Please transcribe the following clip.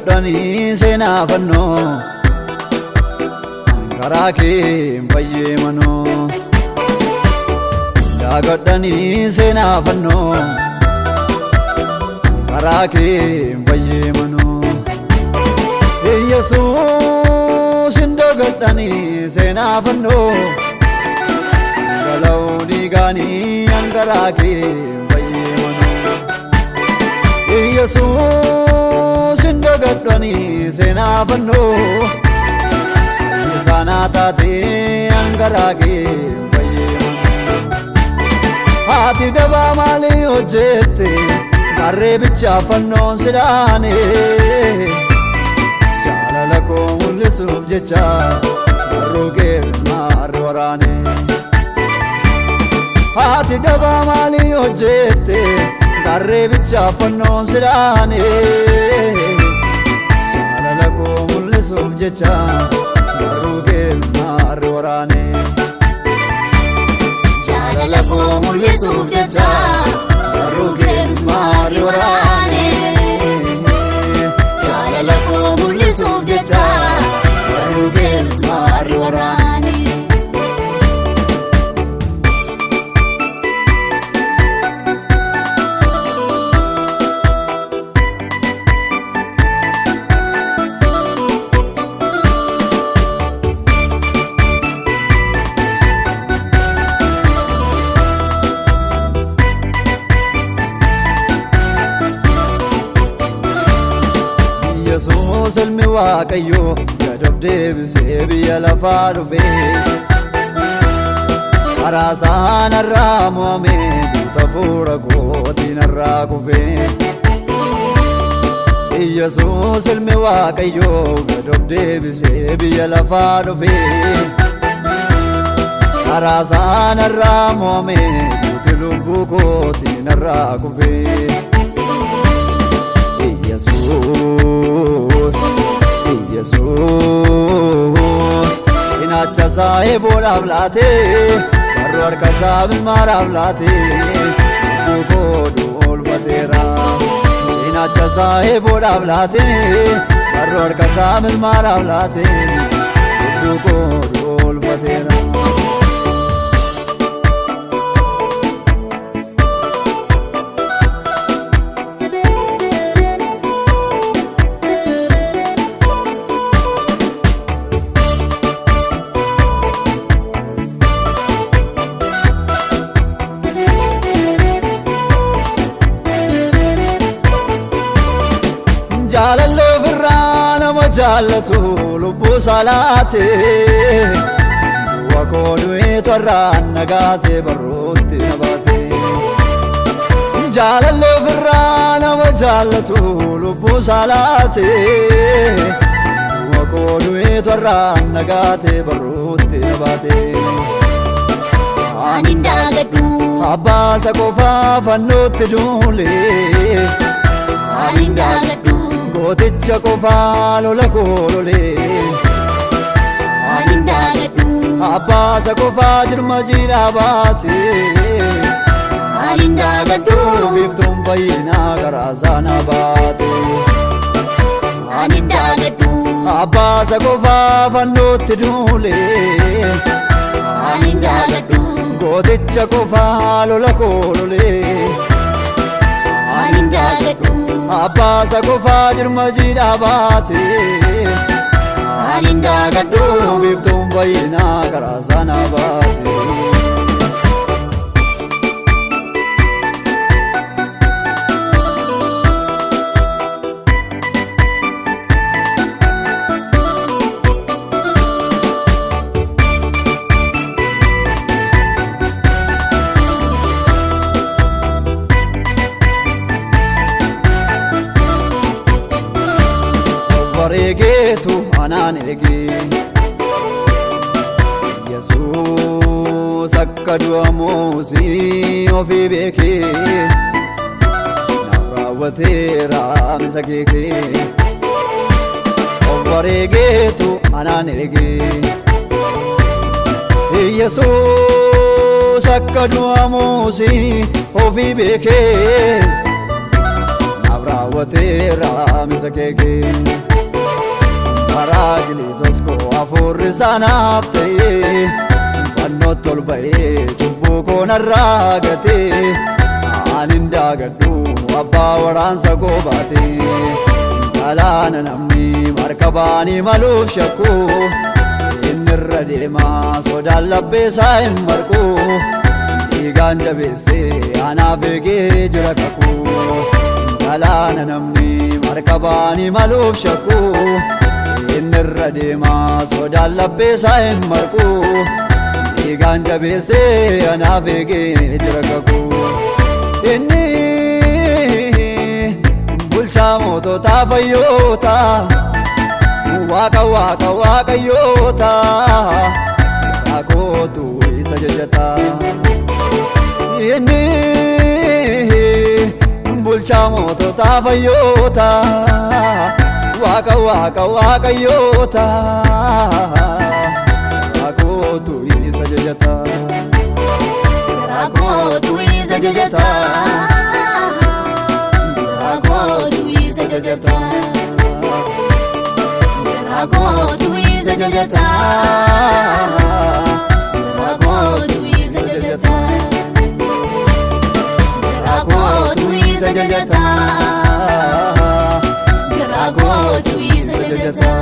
godhani sena fanno karake baye mano da godhani sena fanno karake baye mano Jesus indo godhani sena fanno galauni gani angarake baye mano Jesus indo godhani sena fanno sanatati angarage baye hati daba mali hojjette karre bicha fannon sidane jalala ko mulsuf jecha roge mar warane hati daba mali hojjette karre bicha fannon sidane jalala ko mulsuf jecha Rugel marwarane Jalala ko mulsuf jecha Rugel marwarane Jalala ko mulsuf jecha Rugel marwarane Jesus ilmi waaqayyo gadab deebisee biyya lafaa dhufe karaa isaan irraa mo'ame duuta fuula kootiin irraa kufe Jesus ilmi waaqayyo gadab deebisee biyya lafaa dhufe karaa isaan irraa mo'ame duuti lubbuu kootiin irraa kufe Jesus inacha saahibu dhablate barro harka isaa bilmaara dhablate bukoodhu olfatera inacha saahibu dhablate barro harka isaa bilmaara dhablate bukoodhu olfatera Jalalle firrana majallatu lubbu salate wakonu etorran nagate barrotti nabate Jalalle firrana majallatu lubbu salate wakonu etorran nagate barrotti nabate Aninda gadu Abbasa kofa fannotti dule Aninda gadu Goticha kofa lola kolole Aninda gadu Abbasa kofa jirma jiraabate Aninda gadu Biftum bayina garasana baate Aninda gadu Abbasa kofa fannotti dule Aninda gadu Goticha kofa lola kolole Aninda gadu Abbasa kofa jirma jiraabate Aninda gadu Biftum bayina garasana baate Varegetu ananege Jesus akkadu amosi ofi beke nawrawatera misakeke Varegetu ananege Jesus akkadu amosi ofi beke raawwateera misa keekee karaa giliitos koo hafuurri isaanaaf ta'ee fannootti ol ba'ee cubbuu koo narraa gatee ani hin daagadhu abbaa waraansa koo baatee galaana namni markabaan imaluuf shakku inni irra deemaa sodaan labbeesaa hin marqu dhiigaan jabeessee anaaf eegee jira kakuu galaana namni markabaan imaluuf shakku inni irra deemaa sodaan labbeesaa hin marqu dhiigaan jabeessee anaaf eegee jira kakuu inni bulchaa moototaa fayyoota waaqa waaqa waaqayyoota raakootu isa jajata inni bulchaa moototaa fayyoota waaqa waaqa waaqayyoota raakootu isa jajata raakootu isa jajata raakootu isa jajata raakootu isa jajata raakootu isa jajata raakootu isa jajata raakootu isa jajata